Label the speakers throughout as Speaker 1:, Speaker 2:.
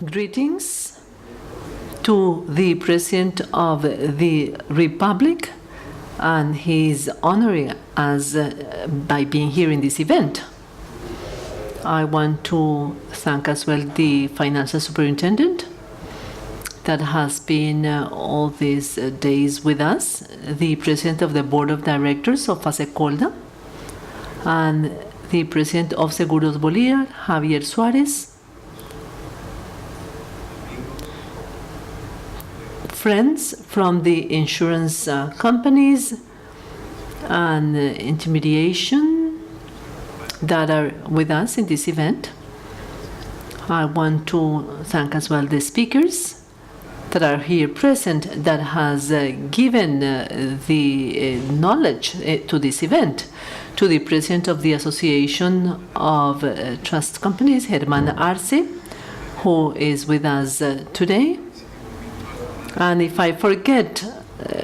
Speaker 1: Greetings to the President of the Republic, and he's honoring us by being here in this event. I want to thank as well the Financial Superintendent that has been all these days with us, the President of the Board of Directors of Fasecolda, and the President of Seguros Bolívar, Javier Suárez, friends from the insurance companies and intermediation that are with us in this event. I want to thank as well the speakers that are here present that has given the knowledge to this event. To the President of the Association of Trust Companies, Germán Arce, who is with us today. And if I forget,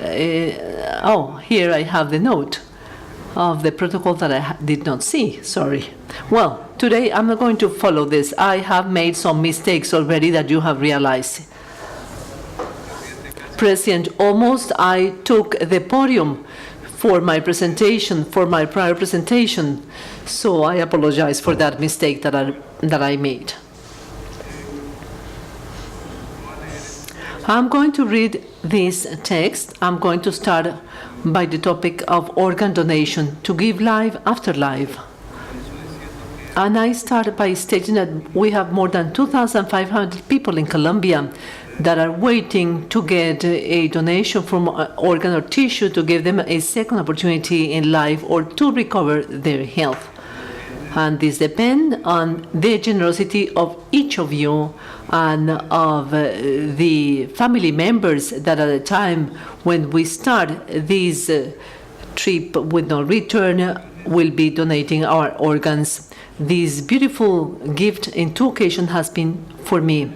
Speaker 1: here I have the note of the protocol that I did not see, sorry. Well, today I'm not going to follow this. I have made some mistakes already that you have realized. President, almost I took the podium for my presentation, for my prior presentation, so I apologize for that mistake that I made. I'm going to read this text. I'm going to start by the topic of organ donation, to give life after life. And I start by stating that we have more than 2,500 people in Colombia that are waiting to get a donation from organ or tissue to give them a second opportunity in life or to recover their health. And this depends on the generosity of each of you and of the family members that at the time when we start this trip with no return will be donating our organs. This beautiful gift in two occasions has been for me.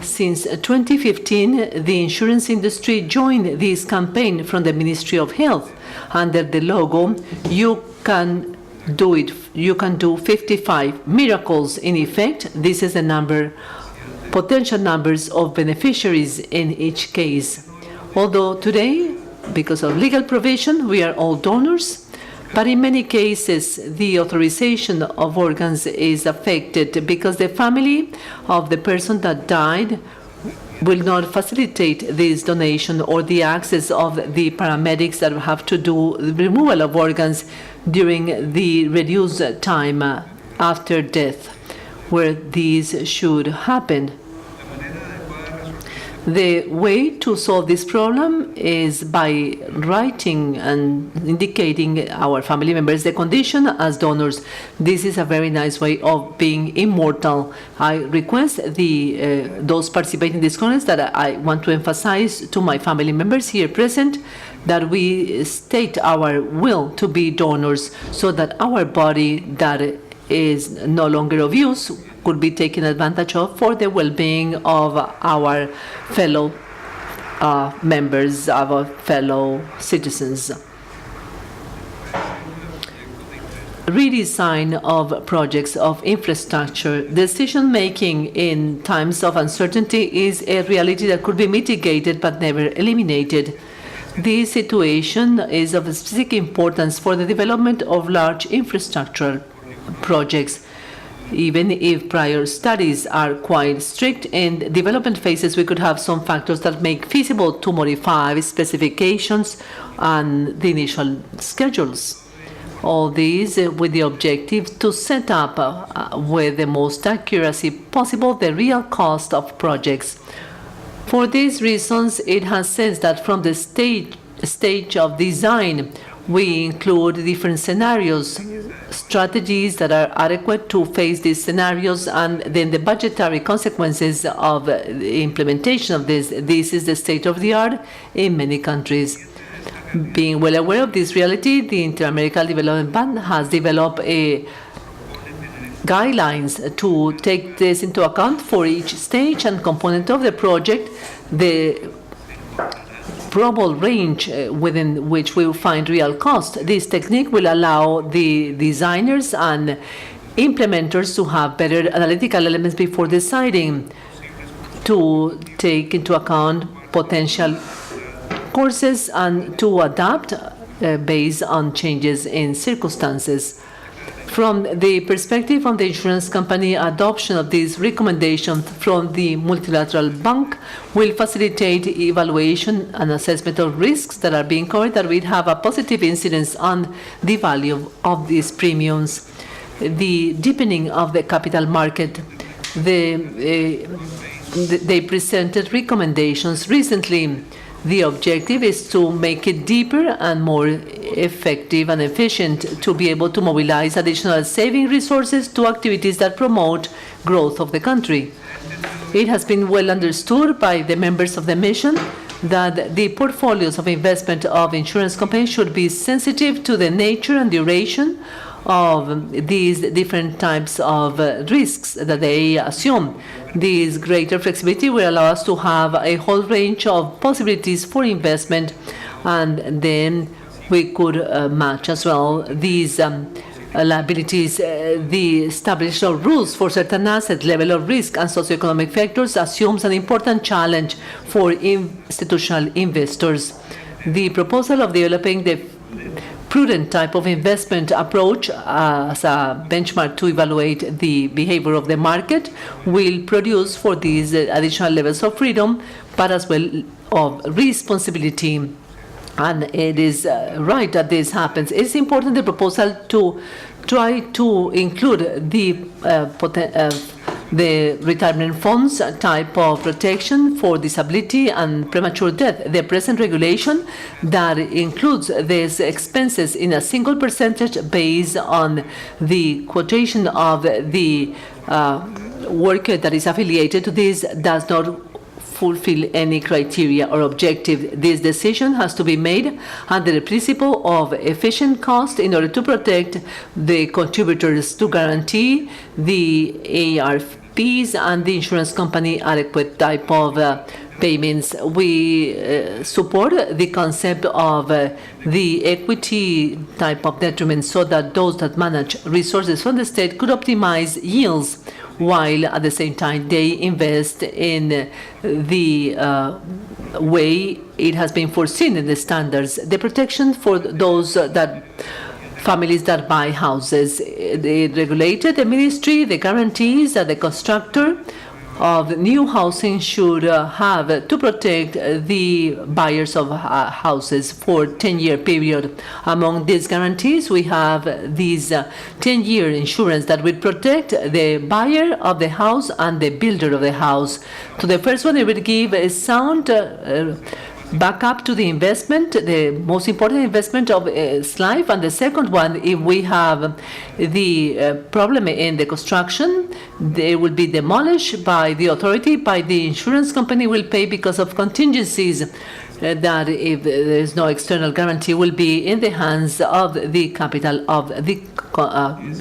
Speaker 1: Since 2015, the insurance industry joined this campaign from the Ministry of Health. Under the logo, you can do it. You can do 55 miracles. In effect, this is the number, potential numbers of beneficiaries in each case. Although today, because of legal provision, we are all donors, but in many cases, the authorization of organs is affected because the family of the person that died will not facilitate this donation or the access of the paramedics that have to do the removal of organs during the reduced time after death, where these should happen. The way to solve this problem is by writing and indicating our family members the condition as donors. This is a very nice way of being immortal. I request those participating in this conference that I want to emphasize to my family members here present that we state our will to be donors so that our body that is no longer of use could be taken advantage of for the well-being of our fellow members, our fellow citizens. Redesign of projects of infrastructure. Decision-making in times of uncertainty is a reality that could be mitigated but never eliminated. This situation is of specific importance for the development of large infrastructure projects. Even if prior studies are quite strict in development phases, we could have some factors that make feasible to modify specifications and the initial schedules. All these with the objective to set up with the most accuracy possible the real cost of projects. For these reasons, it has said that from the stage of design, we include different scenarios, strategies that are adequate to face these scenarios, and then the budgetary consequences of the implementation of this. This is the state of the art in many countries. Being well aware of this reality, the Inter-American Development Bank has developed guidelines to take this into account for each stage and component of the project, the probable range within which we will find real cost. This technique will allow the designers and implementers to have better analytical elements before deciding. to take into account potential courses and to adapt based on changes in circumstances. From the perspective of the insurance company, adoption of these recommendations from the multilateral bank will facilitate evaluation and assessment of risks that are being covered that will have a positive incidence on the value of these premiums. The deepening of the capital market. They presented recommendations recently. The objective is to make it deeper and more effective and efficient to be able to mobilize additional saving resources to activities that promote growth of the country. It has been well understood by the members of the mission that the portfolios of investment of insurance companies should be sensitive to the nature and duration of these different types of risks that they assume. This greater flexibility will allow us to have a whole range of possibilities for investment, and then we could match as well these liabilities. The establishment of rules for certain asset level of risk and socioeconomic factors assumes an important challenge for institutional investors. The proposal of developing the prudent type of investment approach as a benchmark to evaluate the behavior of the market will produce for these additional levels of freedom, but as well of responsibility. And it is right that this happens. It's important, the proposal, to try to include the retirement funds type of protection for disability and premature death. The present regulation that includes these expenses in a single percentage based on the quotation of the worker that is affiliated to this does not fulfill any criteria or objective. This decision has to be made under the principle of efficient cost in order to protect the contributors, to guarantee the ARPs and the insurance company adequate type of payments. We support the concept of the equity type of detriment so that those that manage resources from the state could optimize yields while at the same time they invest in the way it has been foreseen in the standards. The protection for those families that buy houses. They regulated the ministry, the guarantees that the constructor of new housing should have to protect the buyers of houses for 10-year period. Among these guarantees, we have these 10-year insurance that will protect the buyer of the house and the builder of the house. To the first one, it will give a sound backup to the investment, the most important investment of its life. And the second one, if we have the problem in the construction, they will be demolished by the authority, by the insurance company will pay because of contingencies that if there is no external guarantee will be in the hands of the capital of the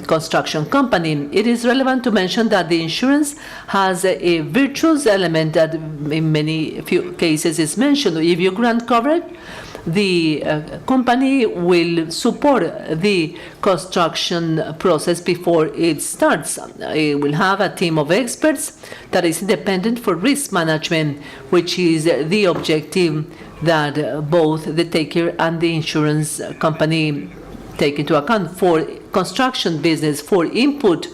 Speaker 1: construction company. It is relevant to mention that the insurance has a virtuous element that in few cases is mentioned. If you grant coverage, the company will support the construction process before it starts. It will have a team of experts that is independent for risk management, which is the objective that both the taker and the insurance company take into account. For construction business, for input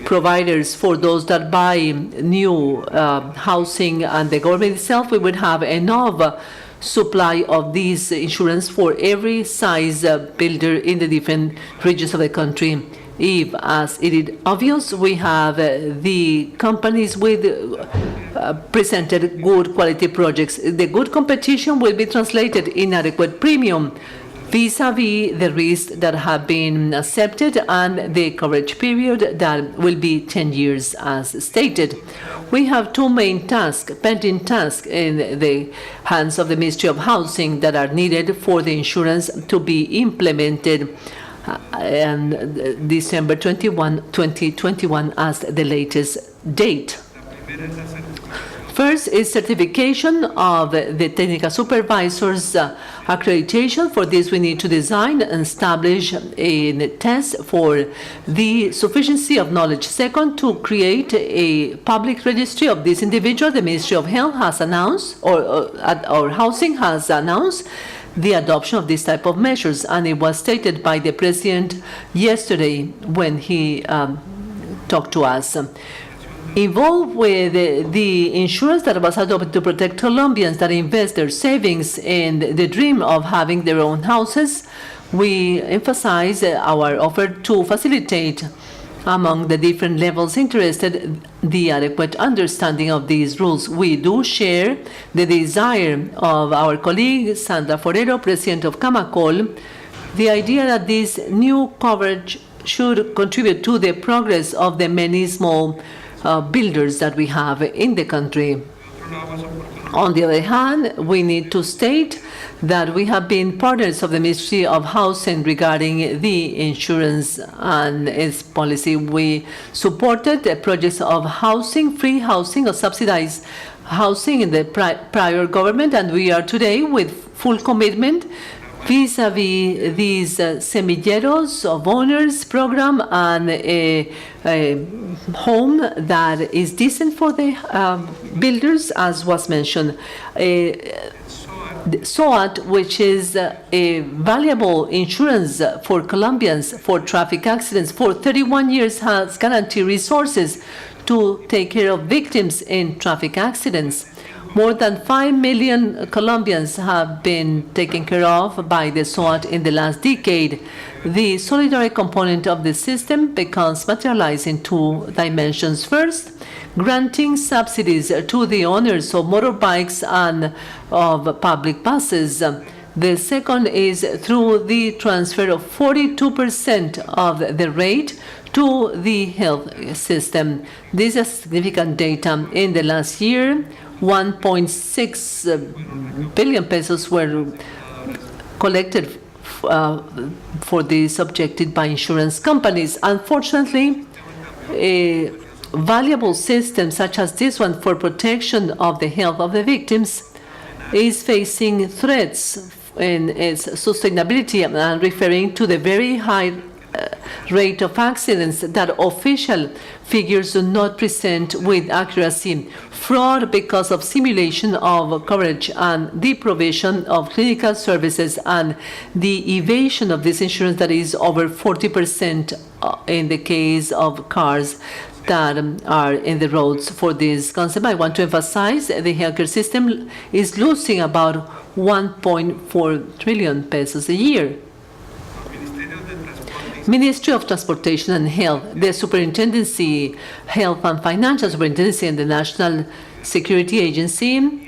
Speaker 1: providers, for those that buy new housing and the government itself, we would have enough supply of these insurance for every size builder in the different regions of the country. If, as it is obvious, we have the companies with presented good quality projects, the good competition will be translated in adequate premium vis-a-vis the risks that have been accepted and the coverage period that will be 10 years as stated. We have two main tasks, pending tasks in the hands of the Ministry of Housing that are needed for the insurance to be implemented and December 21, 2021 as the latest date. First is certification of the technical supervisor's accreditation. For this, we need to design and establish a test for the sufficiency of knowledge. Second, to create a public registry of this individual. The Ministry of Health has announced, or Housing has announced, the adoption of this type of measures, and it was stated by the president yesterday when he talked to us. Involved with the insurance that was adopted to protect Colombians that invest their savings in the dream of having their own houses, we emphasize our offer to facilitate among the different levels interested the adequate understanding of these rules. We do share the desire of our colleague Sandra Forero, president of Camacol, the idea that this new coverage should contribute to the progress of the many small builders that we have in the country. On the other hand, we need to state that we have been partners of the Ministry of Housing regarding the insurance and its policy. We supported the projects of housing, free housing or subsidized housing in the prior government, and we are today with full commitment vis-a-vis these semilleros of owners program and a home that is decent for the builders, as was mentioned. SOAT, which is a valuable insurance for Colombians for traffic accidents, for 31 years has guaranteed resources to take care of victims in traffic accidents. More than 5 million Colombians have been taken care of by the SOAT in the last decade. The solidarity component of the system becomes materialized in two dimensions. First, granting subsidies to the owners of motorbikes and of public buses. The second is through the transfer of 42% of the rate to the health system. This is significant data. In the last year, 1.6 billion pesos were collected for this objective by insurance companies. Unfortunately, a valuable system such as this one for protection of the health of the victims is facing threats in its sustainability. I'm referring to the very high rate of accidents that official figures do not present with accuracy, fraud because of simulation of coverage and the provision of clinical services, and the evasion of this insurance that is over 40% in the case of cars that are in the roads. For this concept, I want to emphasize the healthcare system is losing about 1.4 trillion pesos a year. Ministry of Transportation and Health, the Superintendency, Health and Financial Superintendency, and the National Security Agency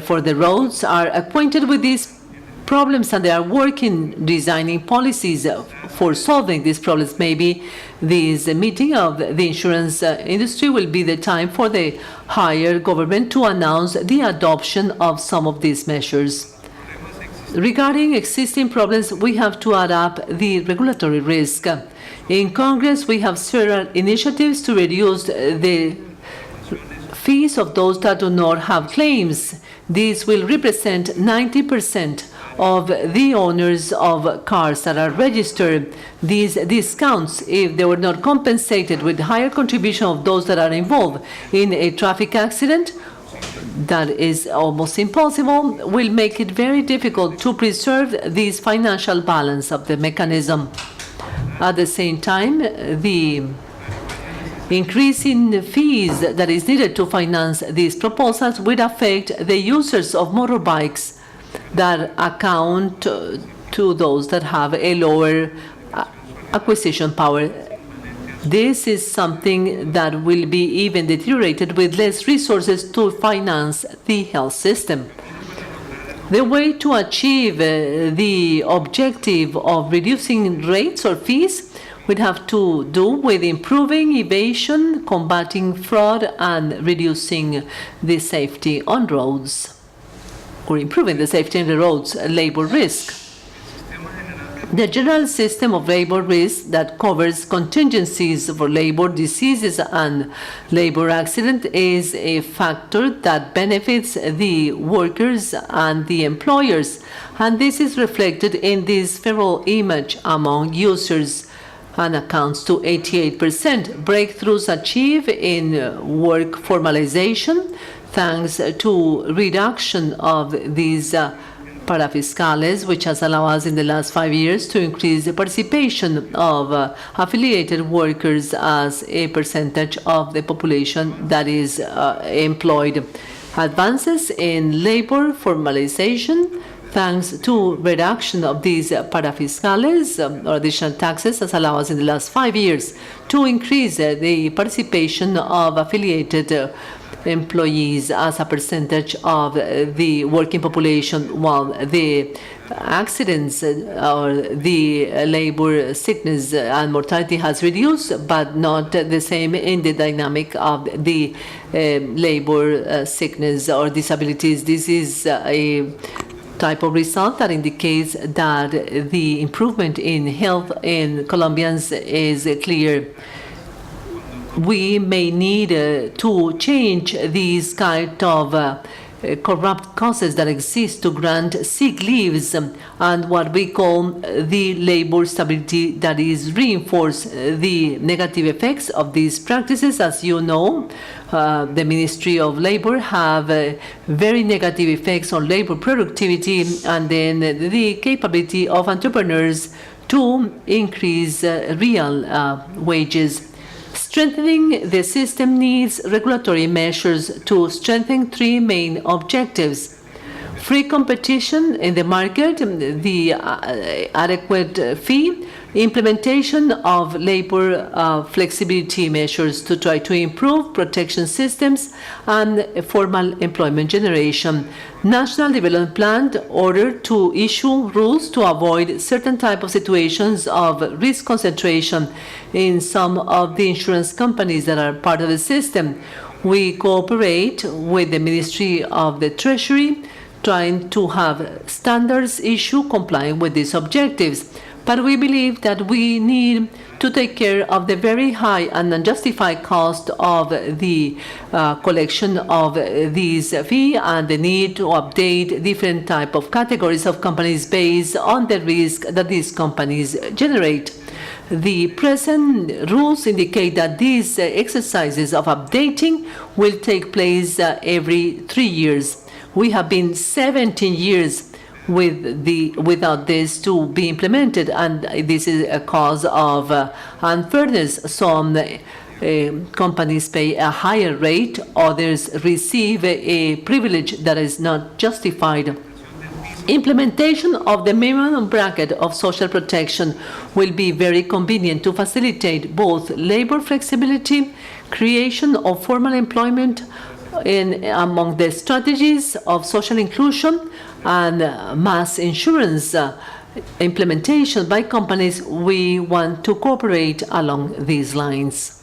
Speaker 1: for the roads are acquainted with these problems, and they are working, designing policies for solving these problems. Maybe this meeting of the insurance industry will be the time for the higher government to announce the adoption of some of these measures. Regarding existing problems, we have to add up the regulatory risk. In Congress, we have several initiatives to reduce the fees of those that do not have claims. These will represent 90% of the owners of cars that are registered. These discounts, if they were not compensated with higher contribution of those that are involved in a traffic accident, that is almost impossible, will make it very difficult to preserve this financial balance of the mechanism. At the same time, the increase in fees that is needed to finance these proposals will affect the users of motorbikes that account to those that have a lower acquisition power. This is something that will be even deteriorated with less resources to finance the health system. The way to achieve the objective of reducing rates or fees would have to do with improving evasion, combating fraud, and reducing the safety on roads, or improving the safety on the roads, labor risk. The general system of labor risk that covers contingencies for labor diseases and labor accident is a factor that benefits the workers and the employers, and this is reflected in this favorable image among users and accounts to 88%. Breakthroughs achieved in work formalization thanks to reduction of these parafiscales, which has allowed us in the last 5 years to increase the participation of affiliated workers as a percentage of the population that is employed. Advances in labor formalization thanks to reduction of these parafiscales or additional taxes has allowed us in the last 5 years to increase the participation of affiliated employees as a percentage of the working population, while the accidents or the labor sickness and mortality has reduced, but not the same in the dynamic of the labor sickness or disabilities. This is a type of result that indicates that the improvement in health in Colombians is clear. We may need to change these kind of corrupt causes that exist to grant sick leaves and what we call the labor stability that is reinforce the negative effects of these practices. As you know, the Ministry of Labor have very negative effects on labor productivity and then the capability of entrepreneurs to increase real wages. Strengthening the system needs regulatory measures to strengthen three main objectives: free competition in the market, the adequate fee, implementation of labor flexibility measures to try to improve protection systems, and formal employment generation. National Development Plan ordered to issue rules to avoid certain type of situations of risk concentration in some of the insurance companies that are part of the system. We cooperate with the Ministry of the Treasury, trying to have standards issued complying with these objectives. But we believe that we need to take care of the very high and unjustified cost of the collection of these fees and the need to update different type of categories of companies based on the risk that these companies generate. The present rules indicate that these exercises of updating will take place every 3 years. We have been 17 years without this to be implemented, and this is a cause of unfairness. Some companies pay a higher rate, others receive a privilege that is not justified. Implementation of the minimum bracket of social protection will be very convenient to facilitate both labor flexibility, creation of formal employment among the strategies of social inclusion, and mass insurance implementation by companies. We want to cooperate along these lines.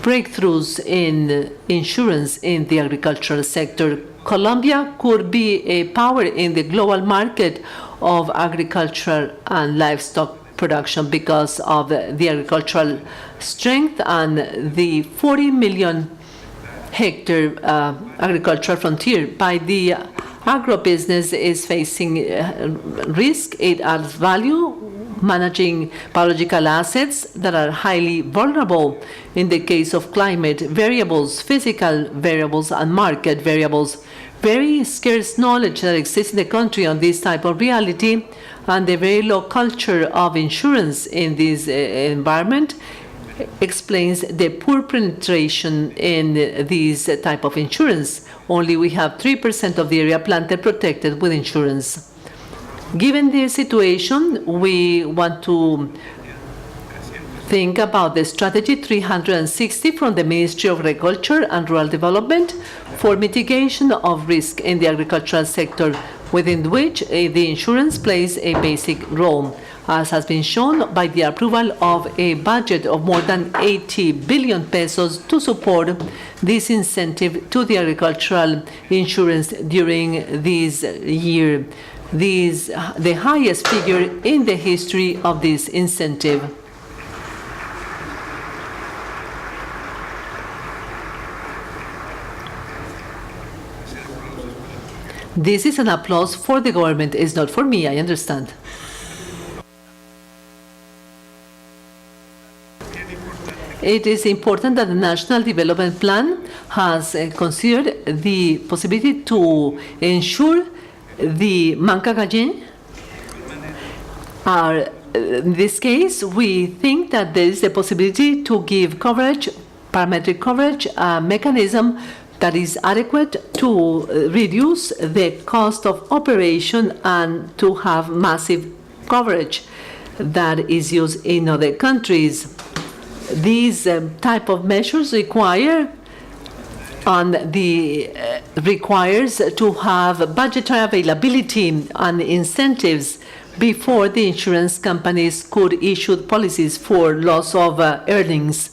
Speaker 1: Breakthroughs in insurance in the agricultural sector. Colombia could be a power in the global market of agriculture and livestock production because of the agricultural strength and the 40 million hectare agricultural frontier. By the agribusiness is facing risk, it adds value, managing biological assets that are highly vulnerable in the case of climate variables, physical variables, and market variables. Very scarce knowledge that exists in the country on this type of reality, and the very low culture of insurance in this environment explains the poor penetration in this type of insurance. Only we have 3% of the area planted protected with insurance. Given this situation, we want to think about the strategy 360 from the Ministry of Agriculture and Rural Development for mitigation of risk in the agricultural sector, within which the insurance plays a basic role, as has been shown by the approval of a budget of more than 80 billion pesos to support this incentive to the agricultural insurance during this year. the highest figure in the history of this incentive. This is an applause for the government. It's not for me, I understand. It is important that the National Development Plan has considered the possibility to ensure the manca gallin. In this case, we think that there is a possibility to give coverage, parametric coverage, a mechanism that is adequate to reduce the cost of operation and to have massive coverage that is used in other countries. These type of measures requires to have budgetary availability and incentives before the insurance companies could issue policies for loss of earnings.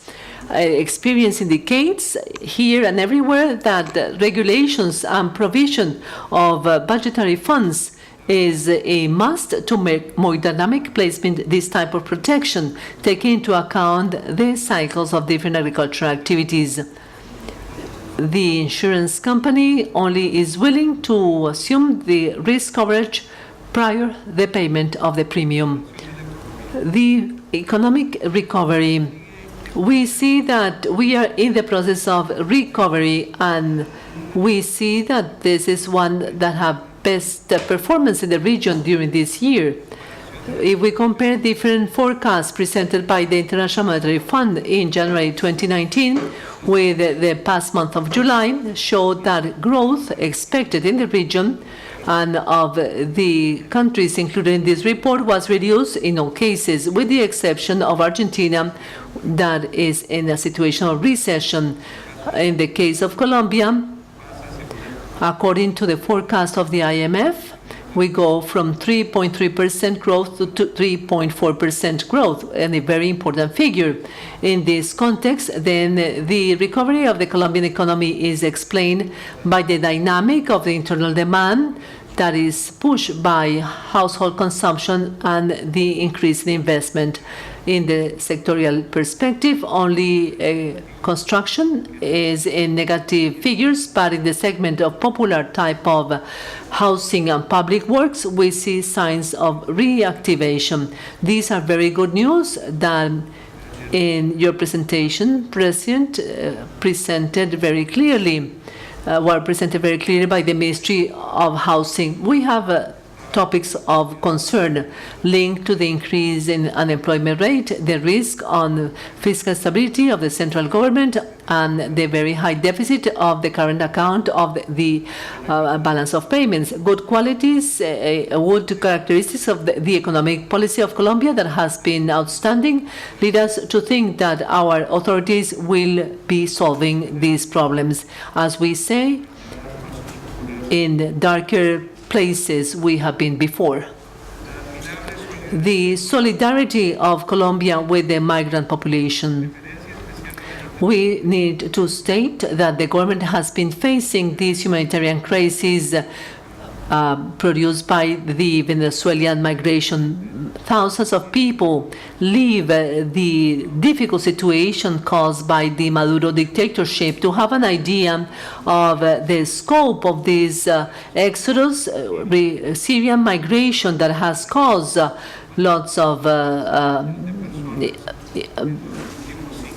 Speaker 1: Experience indicates here and everywhere that regulations and provision of budgetary funds is a must to make more dynamic placement this type of protection, taking into account the cycles of different agricultural activities. The insurance company only is willing to assume the risk coverage prior the payment of the premium. The economic recovery. We see that we are in the process of recovery, and we see that this is one that have best performance in the region during this year. If we compare different forecasts presented by the International Monetary Fund in January 2019 with the past month of July, showed that growth expected in the region and of the countries included in this report was reduced in all cases, with the exception of Argentina, that is in a situation of recession. In the case of Colombia, according to the forecast of the IMF, we go from 3.3% growth to 3.4% growth, and a very important figure. In this context, then the recovery of the Colombian economy is explained by the dynamic of the internal demand that is pushed by household consumption and the increase in investment. In the sectorial perspective, only construction is in negative figures, but in the segment of popular type of housing and public works, we see signs of reactivation. These are very good news that in your presentation, President, presented very clearly by the Ministry of Housing. We have topics of concern linked to the increase in unemployment rate, the risk on fiscal stability of the central government, and the very high deficit of the current account of the balance of payments. Good qualities, good characteristics of the economic policy of Colombia that has been outstanding lead us to think that our authorities will be solving these problems. As we say, in darker places we have been before. The solidarity of Colombia with the migrant population. We need to state that the government has been facing this humanitarian crisis produced by the Venezuelan migration. Thousands of people leave the difficult situation caused by the Maduro dictatorship. To have an idea of the scope of this exodus, Syrian migration that has caused lots of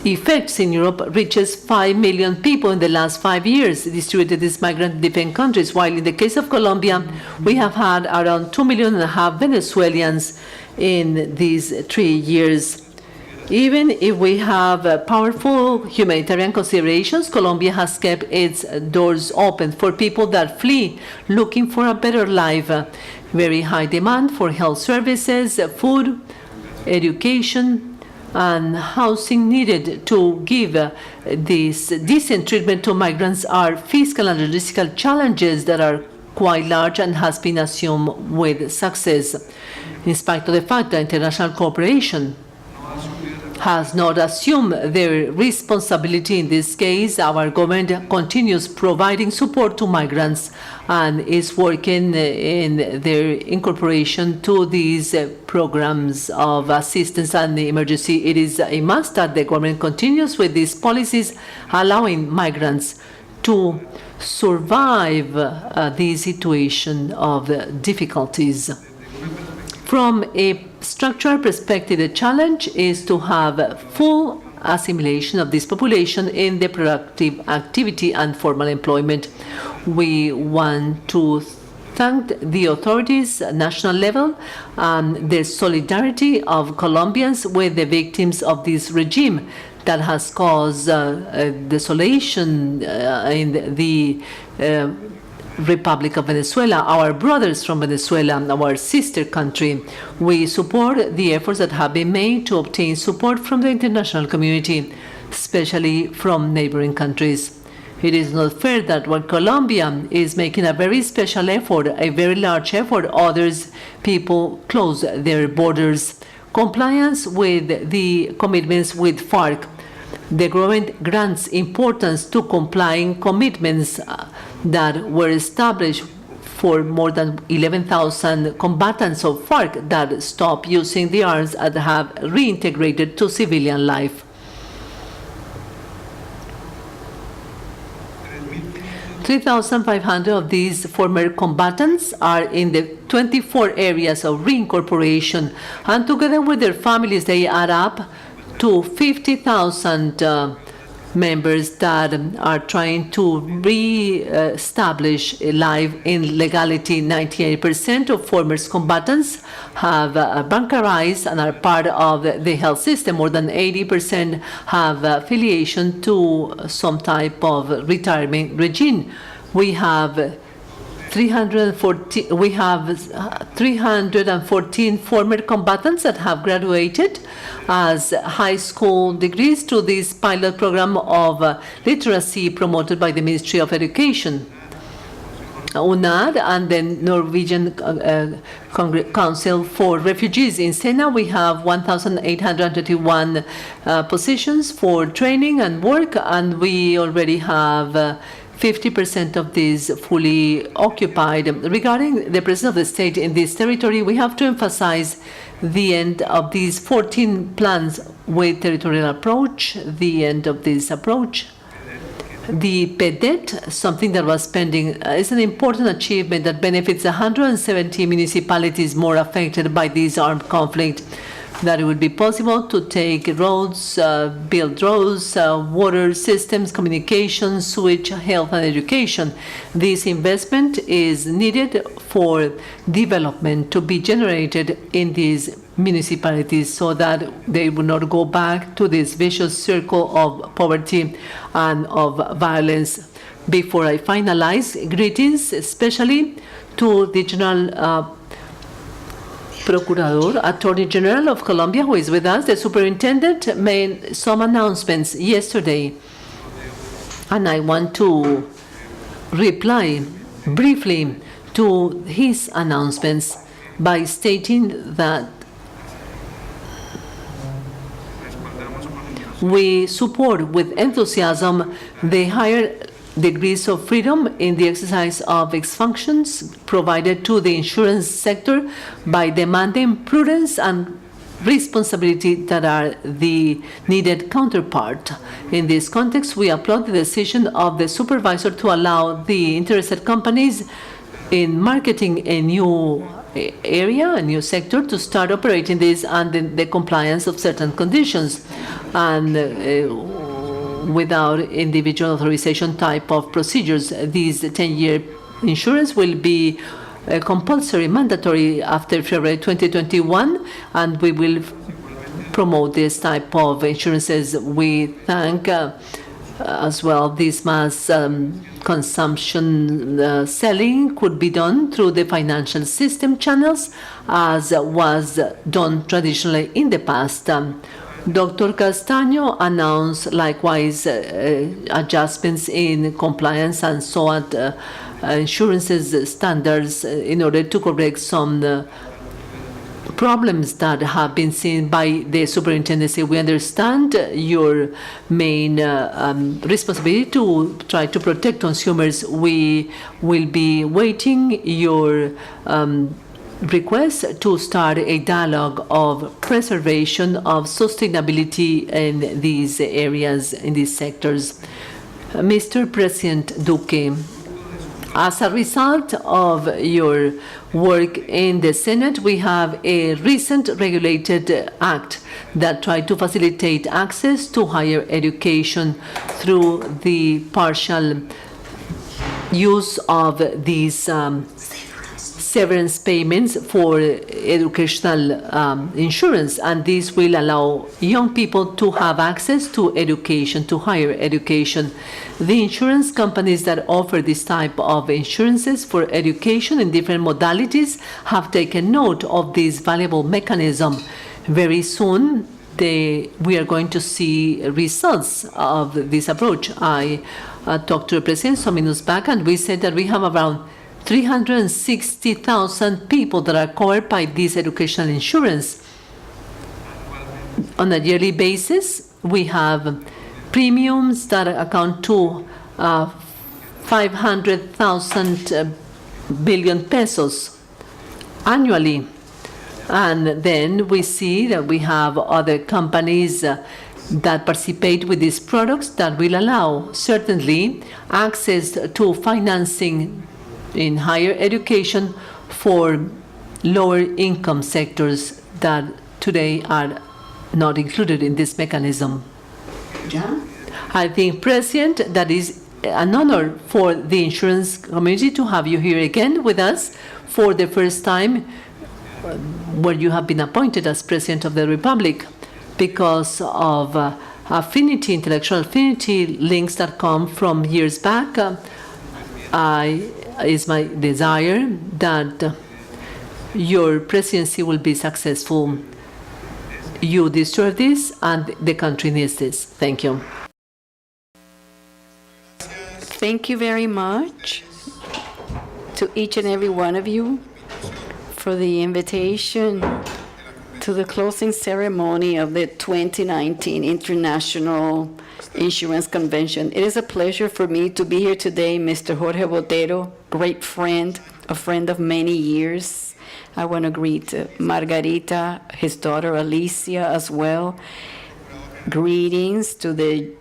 Speaker 1: effects in Europe, reaches 5 million people in the last 5 years, distributed as migrants in different countries, while in the case of Colombia, we have had around 2.5 million Venezuelans in these 3 years. Even if we have powerful humanitarian considerations, Colombia has kept its doors open for people that flee, looking for a better life. Very high demand for health services, food, education, and housing needed to give this decent treatment to migrants are fiscal and logistical challenges that are quite large and has been assumed with success, in spite of the fact that international cooperation has not assumed their responsibility in this case. Our government continues providing support to migrants and is working in their incorporation to these programs of assistance and emergency. It is a must that the government continues with these policies, allowing migrants to survive the situation of difficulties. From a structural perspective, the challenge is to have full assimilation of this population in the productive activity and formal employment. We want to thank the authorities at national level and the solidarity of Colombians with the victims of this regime that has caused desolation in the Republic of Venezuela, our brothers from Venezuela, our sister country. We support the efforts that have been made to obtain support from the international community, especially from neighboring countries. It is not fair that while Colombia is making a very special effort, a very large effort, others people close their borders. Compliance with the commitments with Farc. The government grants importance to complying commitments that were established for more than 11,000 combatants of Farc that stopped using the arms and have reintegrated to civilian life. 3,500 of these former combatants are in the 24 areas of reincorporation, and together with their families, they add up to 50,000 members that are trying to re-establish life in legality. 98% of former combatants have bancarized and are part of the health system. More than 80% have affiliation to some type of retirement regime. We have 314 former combatants that have graduated as high school degrees to this pilot program of literacy promoted by the Ministry of Education, UNAD, and the Norwegian Council for Refugees. In Sena, we have 1,831 positions for training and work, and we already have 50% of these fully occupied. Regarding the President of the State in this territory, we have to emphasize the end of these 14 plans with territorial approach, the end of this approach. The PEDET, something that was pending, is an important achievement that benefits 170 municipalities more affected by this armed conflict. That it would be possible to take roads, build roads, water systems, communications, sewage, health, and education. This investment is needed for development to be generated in these municipalities so that they will not go back to this vicious circle of poverty and of violence. Before I finalize, greetings especially to the General Procurador, Attorney General of Colombia, who is with us. The superintendent made some announcements yesterday, and I want to reply briefly to his announcements by stating that we support with enthusiasm the higher degrees of freedom in the exercise of its functions provided to the insurance sector by demanding prudence and responsibility that are the needed counterpart. In this context, we applaud the decision of the supervisor to allow the interested companies in marketing a new area, a new sector, to start operating this under the compliance of certain conditions and without individual authorization type of procedures. These 10-year insurance will be compulsory, mandatory after February 2021, and we will promote this type of insurances. We thank as well this mass consumption selling could be done through the financial system channels as was done traditionally in the past. Dr. Castaño announced likewise adjustments in compliance and SOAT insurances standards in order to correct some problems that have been seen by the superintendency. We understand your main responsibility to try to protect consumers. We will be waiting your request to start a dialogue of preservation of sustainability in these areas, in these sectors. Mr. President Duque, as a result of your work in the Senate, we have a recent regulated act that tried to facilitate access to higher education through the partial use of these severance payments for educational insurance, and this will allow young people to have access to education, to higher education. The insurance companies that offer this type of insurances for education in different modalities have taken note of this valuable mechanism. Very soon, we are going to see results of this approach. I talked to the president some minutes back, and we said that we have around 360,000 people that are covered by this educational insurance. On a yearly basis, we have premiums that account to 500,000 billion pesos annually. And then we see that we have other companies that participate with these products that will allow, certainly, access to financing in higher education for lower income sectors that today are not included in this mechanism.
Speaker 2: John?
Speaker 1: I think, President, that is an honor for the insurance community to have you here again with us for the first time where you have been appointed as President of the Republic, because of affinity, intellectual affinity links that come from years back. It's my desire that your presidency will be successful. You deserve this, and the country needs this. Thank you.
Speaker 2: Thank you very much to each and every one of you for the invitation to the closing ceremony of the 2019 International Insurance Convention. It is a pleasure for me to be here today. Mr. Jorge Botero, great friend, a friend of many years. I want to greet Margarita, his daughter Alicia as well. Greetings to the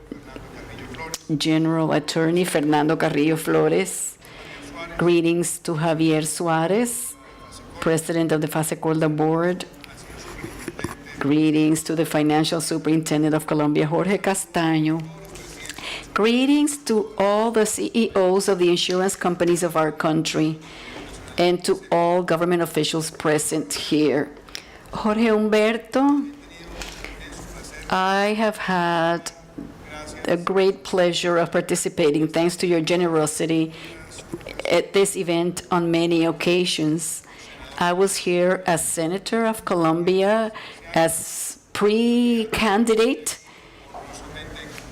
Speaker 2: General Attorney Fernando Carrillo Flores. Greetings to Javier Suarez, President of the Fasecolda Board. Greetings to the Financial Superintendent of Colombia, Jorge Castaño. Greetings to all the CEOs of the insurance companies of our country, and to all government officials present here. Jorge Humberto, I have had a great pleasure of participating, thanks to your generosity, at this event on many occasions. I was here as Senator of Colombia, as pre-candidate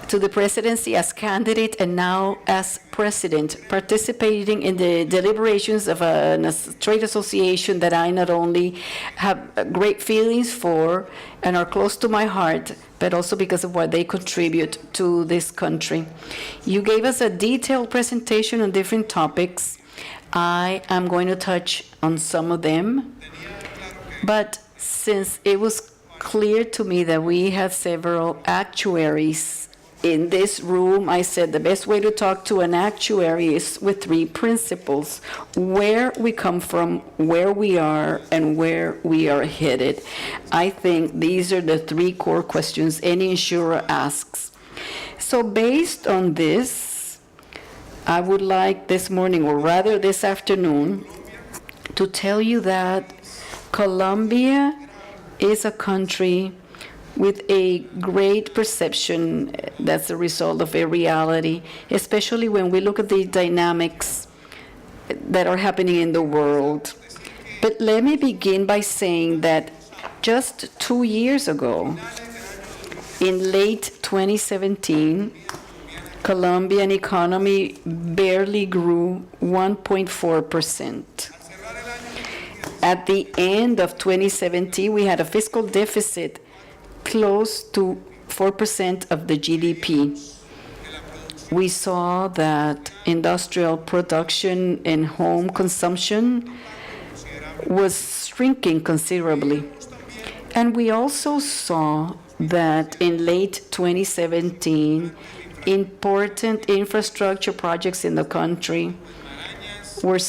Speaker 2: to the presidency, as candidate, and now as president, participating in the deliberations of a trade association that I not only have great feelings for and are close to my heart, but also because of what they contribute to this country. You gave us a detailed presentation on different topics. I am going to touch on some of them, but since it was clear to me that we have several actuaries in this room, I said the best way to talk to an actuary is with three principles: where we come from, where we are, and where we are headed. I think these are the three core questions any insurer asks. So based on this, I would like this morning, or rather this afternoon, to tell you that Colombia is a country with a great perception that's a result of a reality, especially when we look at the dynamics that are happening in the world. But let me begin by saying that just 2 years ago, in late 2017, Colombian economy barely grew 1.4%. At the end of 2017, we had a fiscal deficit close to 4% of the GDP. We saw that industrial production and home consumption was shrinking considerably. And we also saw that in late 2017, important infrastructure projects in the country were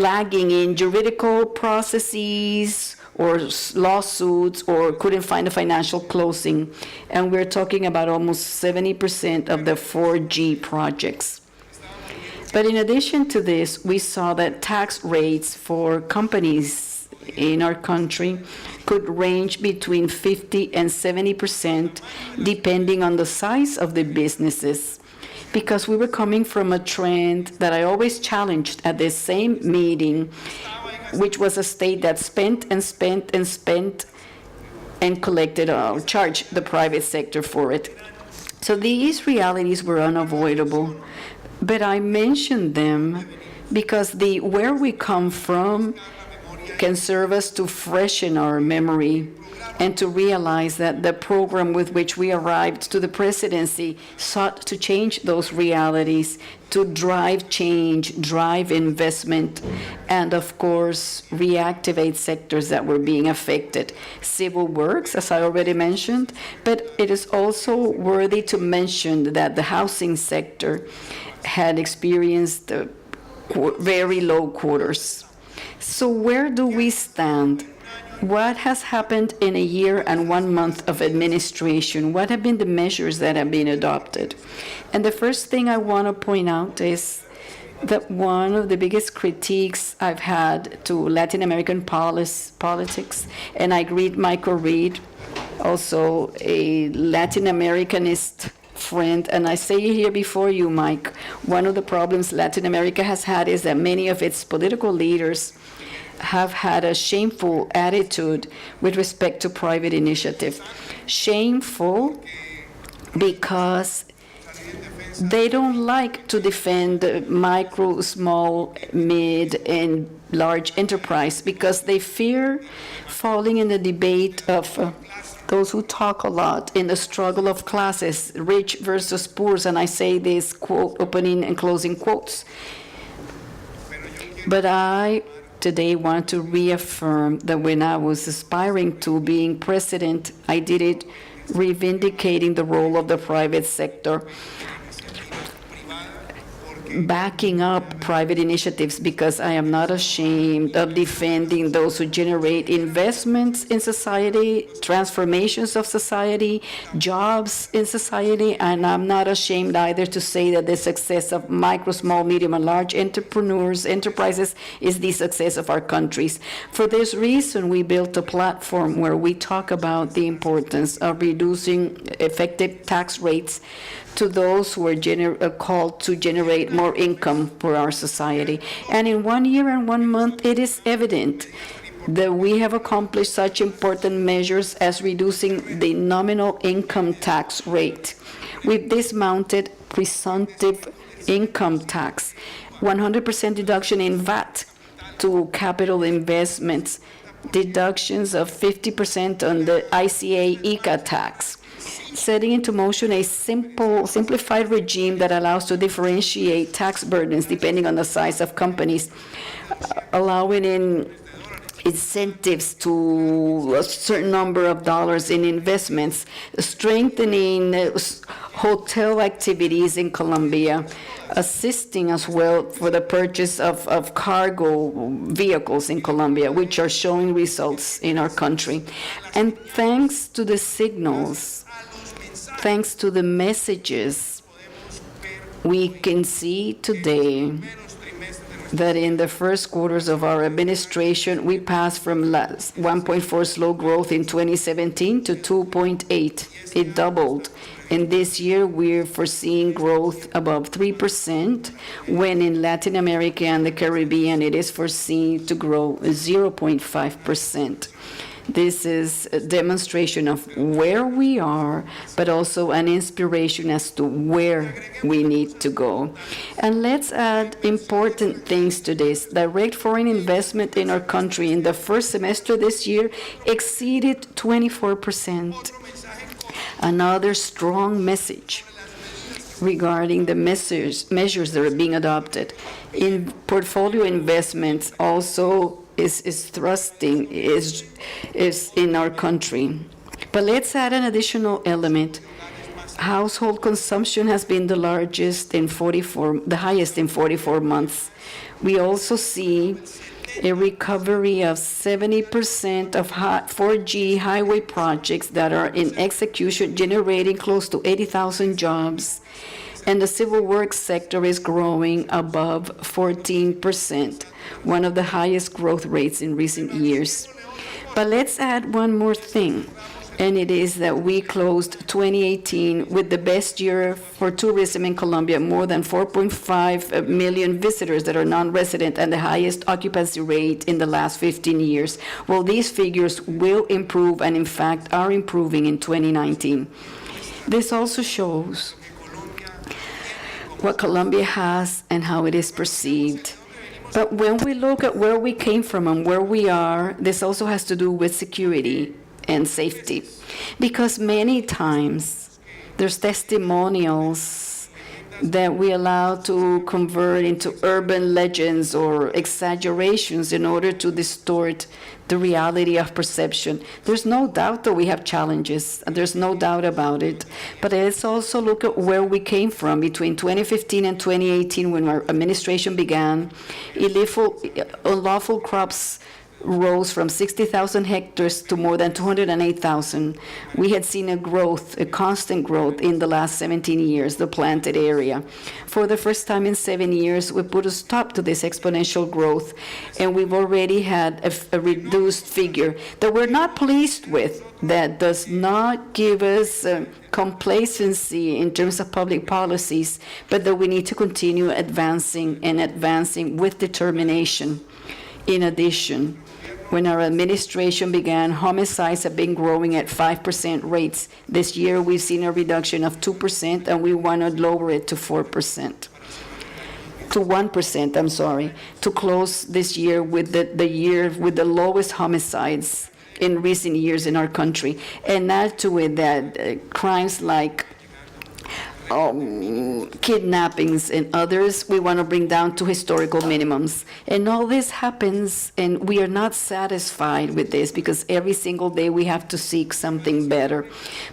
Speaker 2: lagging in juridical processes or lawsuits, or couldn't find a financial closing. And we're talking about almost 70% of the 4G projects. But in addition to this, we saw that tax rates for companies in our country could range between 50 and 70%, depending on the size of the businesses. Because we were coming from a trend that I always challenged at the same meeting, which was a state that spent and spent and spent and collected or charged the private sector for it. So these realities were unavoidable. But I mentioned them because the where we come from can serve us to freshen our memory and to realize that the program with which we arrived to the presidency sought to change those realities, to drive change, drive investment, and of course, reactivate sectors that were being affected. Civil works, as I already mentioned, but it is also worthy to mention that the housing sector had experienced very low quarters. So where do we stand? What has happened in a year and 1 month of administration? What have been the measures that have been adopted? And the first thing I want to point out is that one of the biggest critiques I've had to Latin American politics, and I greet Michael Reed, also a Latin Americanist friend, and I say here before you, Mike, one of the problems Latin America has had is that many of its political leaders have had a shameful attitude with respect to private initiative. Shameful because they don't like to defend micro, small, mid, and large enterprise because they fear falling in the debate of those who talk a lot in the struggle of classes, rich versus poor, and I say this quote, opening and closing quotes. But I today want to reaffirm that when I was aspiring to being president, I did it reivindicating the role of the private sector, backing up private initiatives, because I am not ashamed of defending those who generate investments in society, transformations of society, jobs in society, and I'm not ashamed either to say that the success of micro, small, medium, and large enterprises is the success of our countries. For this reason, we built a platform where we talk about the importance of reducing effective tax rates to those who are called to generate more income for our society. And in 1 year and 1 month, it is evident that we have accomplished such important measures as reducing the nominal income tax rate. We've dismounted presumptive income tax, 100% deduction in VAT to capital investments, deductions of 50% on the ICA-ICA tax, setting into motion a simplified regime that allows to differentiate tax burdens depending on the size of companies, allowing in incentives to a certain number of dollars in investments, strengthening hotel activities in Colombia, assisting as well for the purchase of cargo vehicles in Colombia, which are showing results in our country. And thanks to the signals, thanks to the messages, we can see today that in the first quarters of our administration, we passed from 1.4 slow growth in 2017 to 2.8. It doubled. And this year, we're foreseeing growth above 3%, when in Latin America and the Caribbean, it is foreseen to grow 0.5%. This is a demonstration of where we are, but also an inspiration as to where we need to go. And let's add important things to this. Direct foreign investment in our country in the first semester this year exceeded 24%. Another strong message regarding the measures that are being adopted. In portfolio investments also is in our country. But let's add an additional element. Household consumption has been the highest in 44 months. We also see a recovery of 70% of 4G highway projects that are in execution, generating close to 80,000 jobs. And the civil works sector is growing above 14%, one of the highest growth rates in recent years. But let's add one more thing, and it is that we closed 2018 with the best year for tourism in Colombia, more than 4.5 million visitors that are non-resident, and the highest occupancy rate in the last 15 years. Well, these figures will improve, and in fact are improving in 2019. This also shows what Colombia has and how it is perceived. But when we look at where we came from and where we are, this also has to do with security and safety. Because many times there's testimonials that we allow to convert into urban legends or exaggerations in order to distort the reality of perception. There's no doubt that we have challenges, and there's no doubt about it. But let's also look at where we came from between 2015 and 2018 when our administration began. Unlawful crops rose from 60,000 hectares to more than 208,000. We had seen a constant growth in the last 17 years, the planted area. For the first time in 7 years, we put a stop to this exponential growth, and we've already had a reduced figure that we're not pleased with. That does not give us complacency in terms of public policies, but that we need to continue advancing with determination. In addition, when our administration began, homicides have been growing at 5% rates. This year, we've seen a reduction of 2%, and we want to lower it to 4%. To 1%, I'm sorry, to close this year with the year with the lowest homicides in recent years in our country. And add to it that crimes like kidnappings and others, we want to bring down to historical minimums. And all this happens, and we are not satisfied with this because every single day we have to seek something better.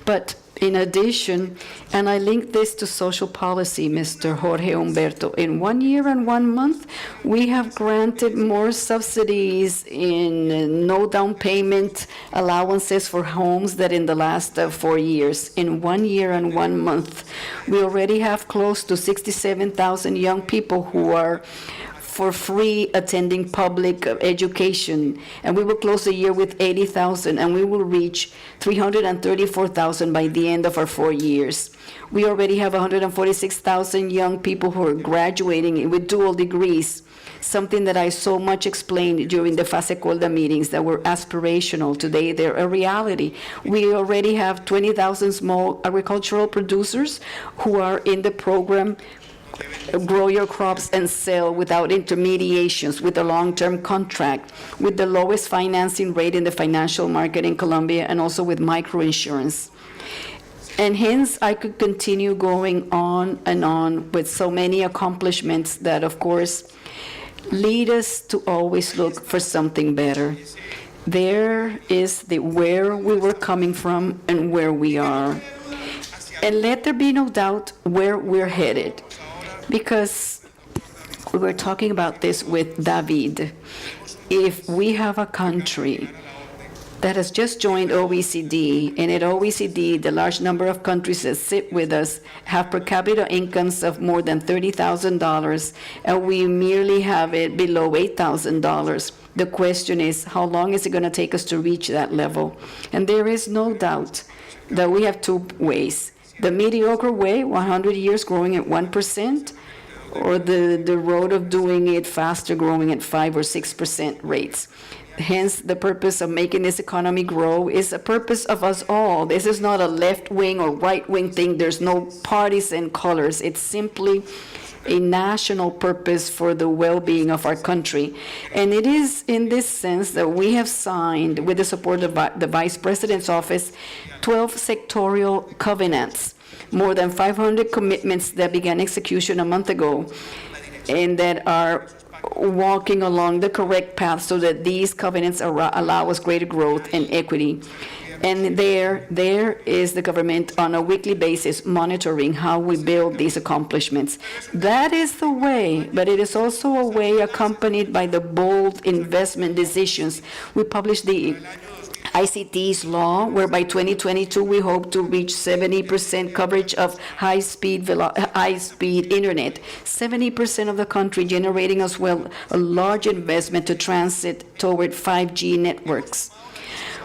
Speaker 2: But in addition, and I link this to social policy, Mr. Jorge Humberto, in 1 year and 1 month, we have granted more subsidies in no down payment allowances for homes than in the last 4 years. In 1 year and 1 month, we already have close to 67,000 young people who are for free attending public education, and we will close the year with 80,000, and we will reach 334,000 by the end of our 4 years. We already have 146,000 young people who are graduating with dual degrees, something that I so much explained during the Fasecolda meetings that were aspirational. Today, they're a reality. We already have 20,000 small agricultural producers who are in the program Grow Your Crops and Sell Without Intermediations, with a long-term contract, with the lowest financing rate in the financial market in Colombia, and also with microinsurance. And hence, I could continue going on and on with so many accomplishments that, of course, lead us to always look for something better. There is the where we were coming from and where we are. And let there be no doubt where we're headed. Because we were talking about this with David. If we have a country that has just joined OECD, and at OECD, the large number of countries that sit with us have per capita incomes of more than $30,000, and we merely have it below $8,000. The question is, how long is it going to take us to reach that level? And there is no doubt that we have two ways. The mediocre way, 100 years growing at 1%, or the road of doing it faster, growing at 5 or 6% rates. hence the purpose of making this economy grow is a purpose of us all. This is not a left-wing or right-wing thing. There's no parties and colors. It's simply a national purpose for the well-being of our country. And it is in this sense that we have signed, with the support of the Vice President's office, 12 sectorial covenants, more than 500 commitments that began execution a month ago, and that are walking along the correct path so that these covenants allow us greater growth and equity. And there is the government on a weekly basis monitoring how we build these accomplishments. That is the way, but it is also a way accompanied by the bold investment decisions. We published the ICT's law, where by 2022 we hope to reach 70% coverage of high-speed internet, 70% of the country, generating as well a large investment to transit toward 5G networks.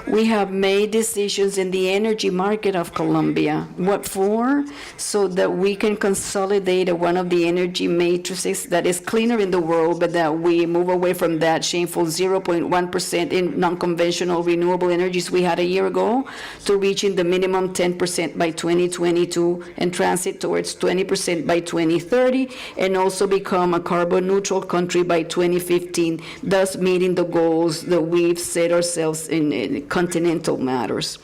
Speaker 2: We have made decisions in the energy market of Colombia. What for? So that we can consolidate one of the energy matrices that is cleaner in the world, but that we move away from that shameful 0.1% in non-conventional renewable energies we had a year ago to reaching the minimum 10% by 2022 and transit towards 20% by 2030, and also become a carbon neutral country by 2015, thus meeting the goals that we've set ourselves in continental matters.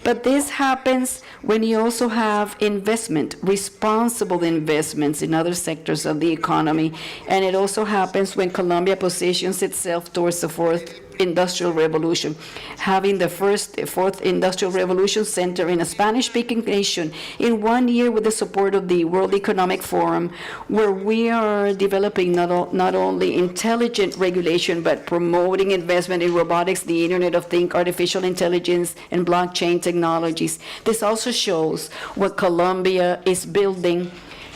Speaker 2: But this happens when you also have investment, responsible investments in other sectors of the economy. And it also happens when Colombia positions itself towards the fourth industrial revolution, having the fourth industrial revolution center in a Spanish-speaking nation in 1 year with the support of the World Economic Forum, where we are developing not only intelligent regulation, but promoting investment in robotics, the Internet of Things, artificial intelligence, and blockchain technologies. This also shows what Colombia is building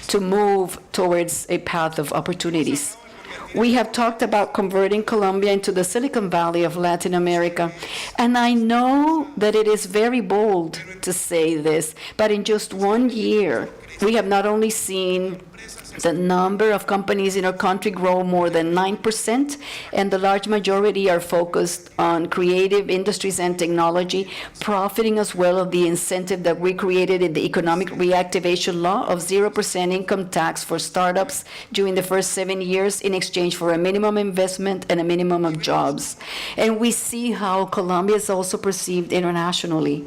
Speaker 2: to move towards a path of opportunities. We have talked about converting Colombia into the Silicon Valley of Latin America. And I know that it is very bold to say this, but in just 1 year, we have not only seen the number of companies in our country grow more than 9%, and the large majority are focused on creative industries and technology, profiting as well of the incentive that we created in the economic reactivation law of 0% income tax for startups during the first 7 years in exchange for a minimum investment and a minimum of jobs. And we see how Colombia is also perceived internationally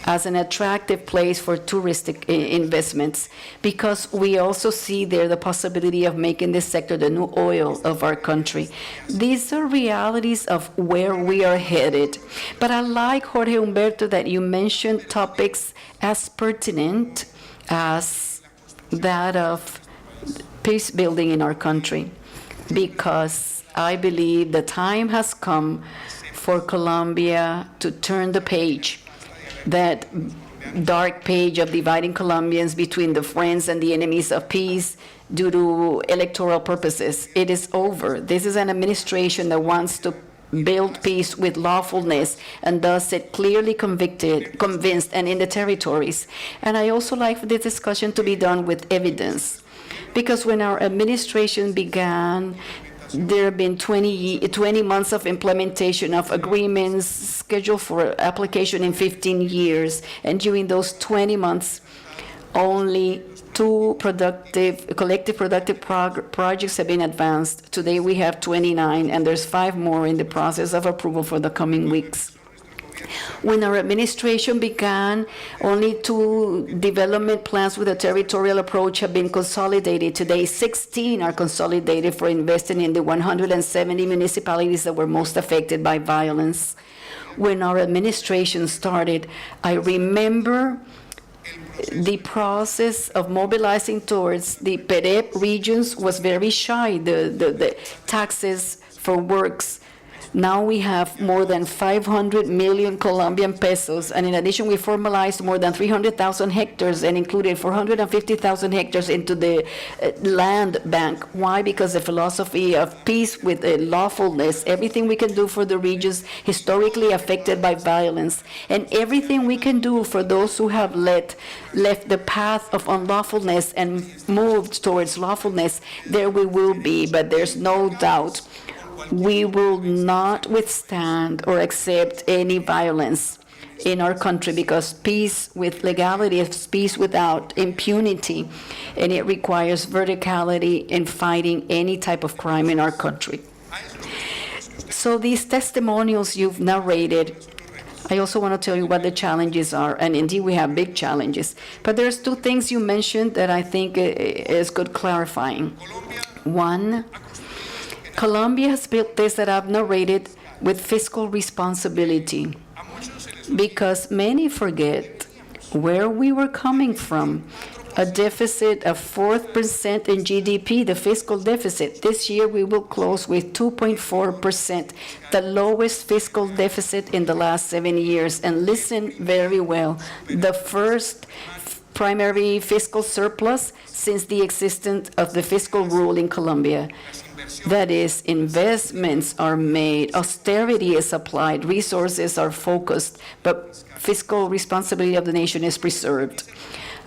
Speaker 2: as an attractive place for touristic investments, because we also see there the possibility of making this sector the new oil of our country. These are realities of where we are headed. But I like, Jorge Humberto, that you mentioned topics as pertinent as that of peace building in our country, because I believe the time has come for Colombia to turn the page, that dark page of dividing Colombians between the friends and the enemies of peace due to electoral purposes. It is over. This is an administration that wants to build peace with lawfulness, and thus it clearly convinced, and in the territories. And I also like for this discussion to be done with evidence, because when our administration began, there have been 20 months of implementation of agreements scheduled for application in 15 years. And during those 20 months, only 2 collective productive projects have been advanced. Today we have 29, and there's 5 more in the process of approval for the coming weeks. When our administration began, only 2 development plans with a territorial approach have been consolidated. Today, 16 are consolidated for investing in the 170 municipalities that were most affected by violence. When our administration started, I remember the process of mobilizing towards the PEREP regions was very shy, the taxes for works. Now we have more than 500 million Colombian pesos, and in addition, we formalized more than 300,000 hectares and included 450,000 hectares into the land bank. Why? Because the philosophy of peace with lawfulness, everything we can do for the regions historically affected by violence, and everything we can do for those who have left the path of unlawfulness and moved towards lawfulness, there we will be. But there's no doubt We will not withstand or accept any violence in our country, because peace with legality is peace without impunity, and it requires verticality in fighting any type of crime in our country. So these testimonials you've narrated, I also want to tell you what the challenges are, and indeed we have big challenges. But there's two things you mentioned that I think is good clarifying. One, Colombia has built this that I've narrated with fiscal responsibility, because many forget where we were coming from. A deficit of 4% in GDP, the fiscal deficit. This year we will close with 2.4%, the lowest fiscal deficit in the last 7 years. And listen very well, the first primary fiscal surplus since the existence of the fiscal rule in Colombia. That is, investments are made, austerity is applied, resources are focused, but fiscal responsibility of the nation is preserved.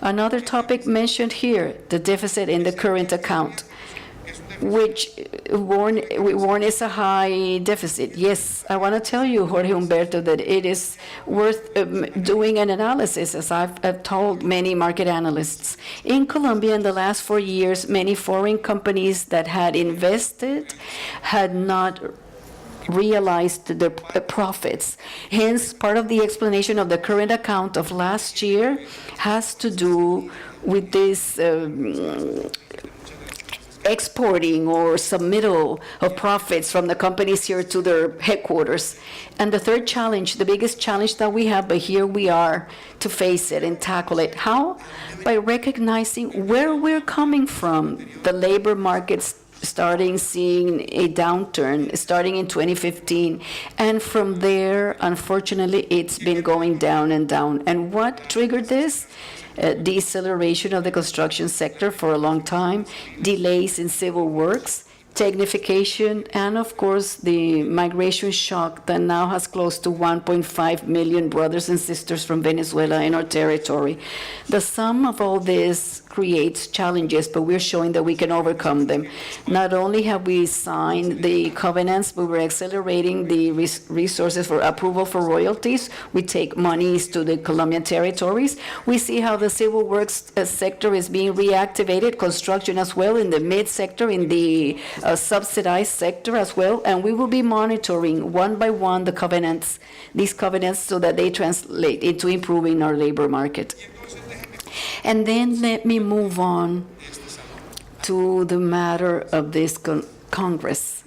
Speaker 2: Another topic mentioned here, the deficit in the current account, which we warn is a high deficit. Yes, I want to tell you, Jorge Humberto, that it is worth doing an analysis, as I've told many market analysts. In Colombia, in the last 4 years, many foreign companies that had invested had not realized the profits. Hence, part of the explanation of the current account of last year has to do with this exporting or submittal of profits from the companies here to their headquarters. And the third challenge, the biggest challenge that we have, but here we are to face it and tackle it. How? By recognizing where we're coming from. The labor markets seeing a downturn starting in 2015, and from there, unfortunately, it's been going down and down. And what triggered this? Deceleration of the construction sector for a long time, delays in civil works, technification, and of course the migration shock that now has close to 1.5 million brothers and sisters from Venezuela in our territory. The sum of all this creates challenges, but we're showing that we can overcome them. Not only have we signed the covenants, but we're accelerating the resources for approval for royalties. We take monies to the Colombian territories. We see how the civil works sector is being reactivated, construction as well in the mid-sector, in the subsidized sector as well, and we will be monitoring one by one the covenants, these covenants, so that they translate into improving our labor market. And then let me move on to the matter of this Congress,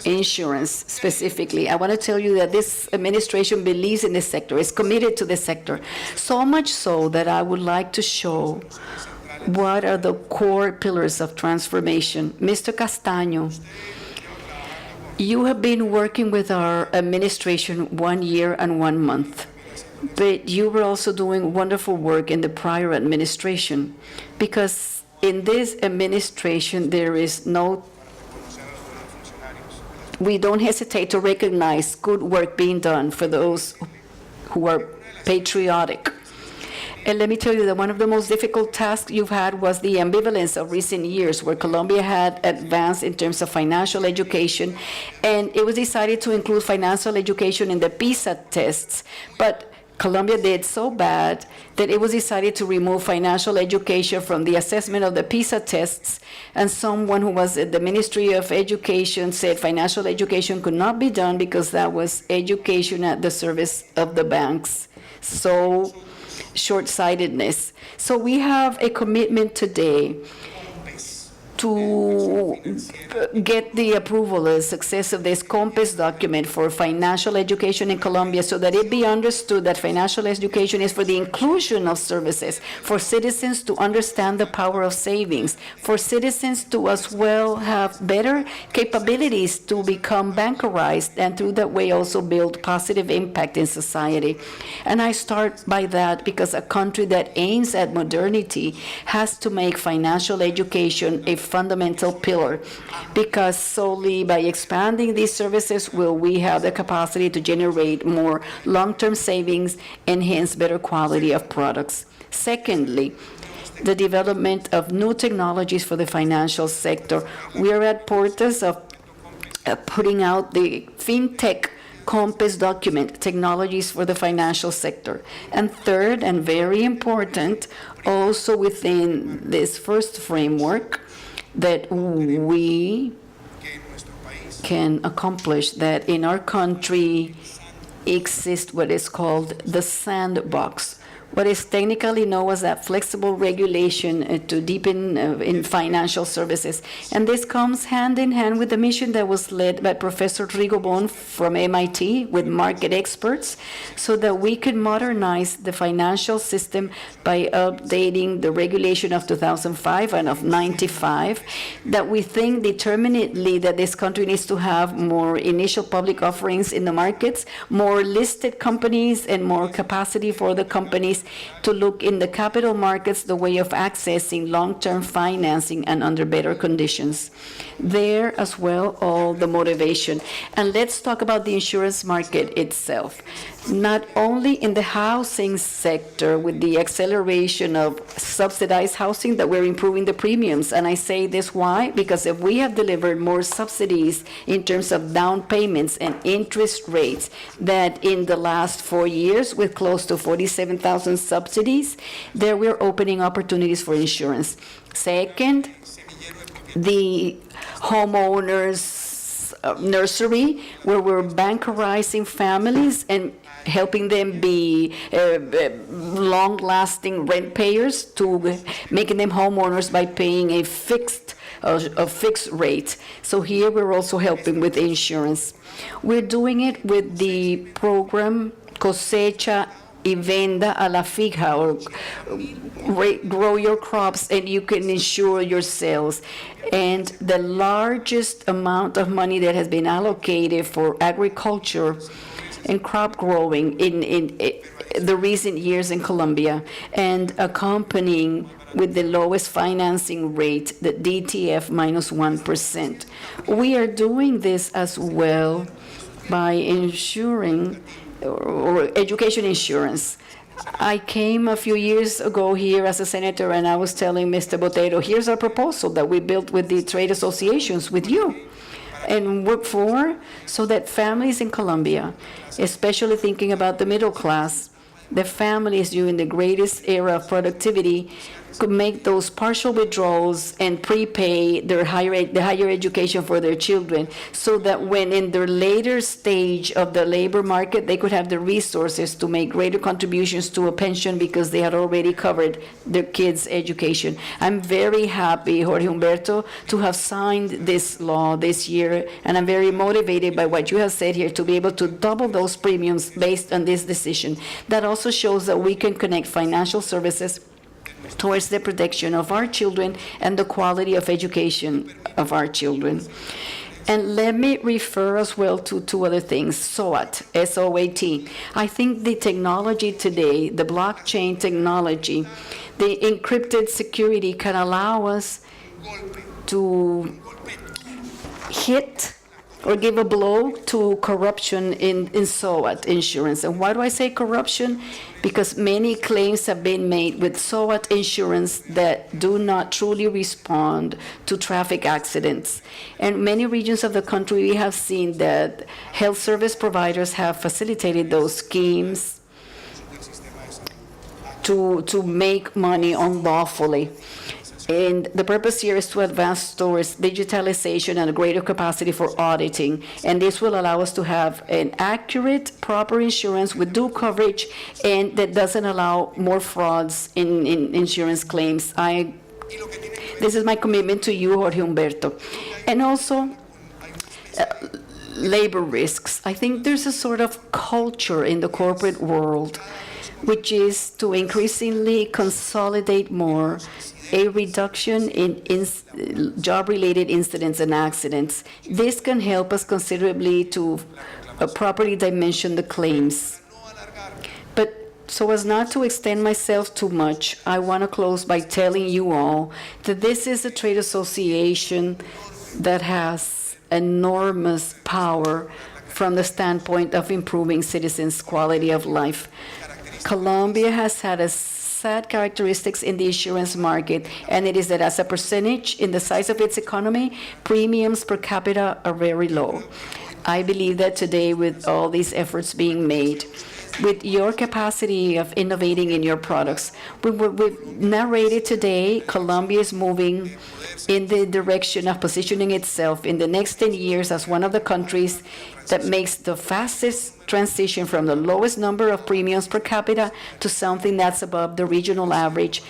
Speaker 2: insurance specifically. I want to tell you that this administration believes in this sector, is committed to this sector, so much so that I would like to show what are the core pillars of transformation. Mr. Castaño, you have been working with our administration 1 year and 1 month. But you were also doing wonderful work in the prior administration, because in this administration we don't hesitate to recognize good work being done for those who are patriotic. And let me tell you that one of the most difficult tasks you've had was the ambivalence of recent years, where Colombia had advanced in terms of financial education, and it was decided to include financial education in the PISA tests. But Colombia did so bad that it was decided to remove financial education from the assessment of the PISA tests, and someone who was at the Ministry of Education said financial education could not be done because that was education at the service of the banks. So short-sightedness. So we have a commitment today to get the approval, the success of this COMPES document for financial education in Colombia, so that it be understood that financial education is for the inclusion of services, for citizens to understand the power of savings, for citizens to as well have better capabilities to become bankerized, and through that way also build positive impact in society. And I start by that because a country that aims at modernity has to make financial education a fundamental pillar, because solely by expanding these services will we have the capacity to generate more long-term savings and hence better quality of products. Secondly, the development of new technologies for the financial sector. We are at portas of putting out the FinTech Compass document, Technologies for the Financial Sector. And third, and very important, also within this first framework, that we can accomplish that in our country exists what is called the sandbox, what is technically known as that flexible regulation to deepen in financial services. And this comes hand in hand with the mission that was led by Professor Rigobon from MIT with market experts, so that we could modernize the financial system by updating the regulation of 2005 and of 95, that we think determinedly that this country needs to have more initial public offerings in the markets, more listed companies, and more capacity for the companies to look in the capital markets the way of accessing long-term financing and under better conditions. There as well, all the motivation. And let's talk about the insurance market itself. Not only in the housing sector with the acceleration of subsidized housing that we're improving the premiums. And I say this why? Because if we have delivered more subsidies in terms of down payments and interest rates that in the last 4 years with close to 47,000 subsidies, there we're opening opportunities for insurance. Second, the homeowners nursery, where we're bankerizing families and helping them be long-lasting rent payers to making them homeowners by paying a fixed rate. So here we're also helping with insurance. We're doing it with the program Cosecha y Venda a la Fija, or grow your crops and you can insure your sales. And the largest amount of money that has been allocated for agriculture and crop growing in the recent years in Colombia, and accompanying with the lowest financing rate, the DTF minus 1%. We are doing this as well by ensuring or education insurance. I came a few years ago here as a senator, and I was telling Mr. Botero, here's our proposal that we built with the trade associations, with you, and work for, so that families in Colombia, especially thinking about the middle class, the families during the greatest era of productivity, could make those partial withdrawals and prepay the higher education for their children, so that when in their later stage of the labor market, they could have the resources to make greater contributions to a pension because they had already covered their kids' education. I'm very happy, Jorge Humberto, to have signed this law this year, and I'm very motivated by what you have said here to be able to double those premiums based on this decision. That also shows that we can connect financial services towards the protection of our children and the quality of education of our children. And let me refer as well to two other things. SOAT, S-O-A-T. I think the technology today, the blockchain technology, the encrypted security can allow us to hit or give a blow to corruption in SOAT insurance. And why do I say corruption? Because many claims have been made with SOAT insurance that do not truly respond to traffic accidents. And many regions of the country, we have seen that health service providers have facilitated those schemes to make money unlawfully. And the purpose here is to advance towards digitalization and a greater capacity for auditing. And this will allow us to have an accurate, proper insurance with due coverage, and that doesn't allow more frauds in insurance claims. This is my commitment to you, Jorge Humberto. And also, labor risks. I think there's a sort of culture in the corporate world, which is to increasingly consolidate more, a reduction in job-related incidents and accidents. This can help us considerably to properly dimension the claims. But so as not to extend myself too much, I want to close by telling you all that this is a trade association that has enormous power from the standpoint of improving citizens' quality of life. Colombia has had a sad characteristics in the insurance market, and it is that as a percentage in the size of its economy, premiums per capita are very low. I believe that today, with all these efforts being made, with your capacity of innovating in your products, we've narrated today, Colombia is moving in the direction of positioning itself in the next 10 years as one of the countries that makes the fastest transition from the lowest number of premiums per capita to something that's above the regional average,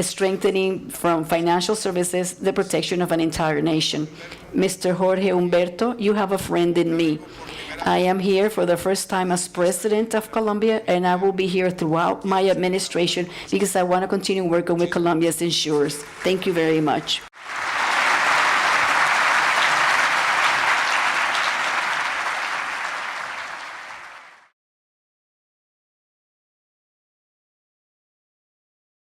Speaker 2: strengthening from financial services the protection of an entire nation. Mr. Jorge Humberto, you have a friend in me. I am here for the first time as president of Colombia, and I will be here throughout my administration because I want to continue working with Colombia's insurers. Thank you very much.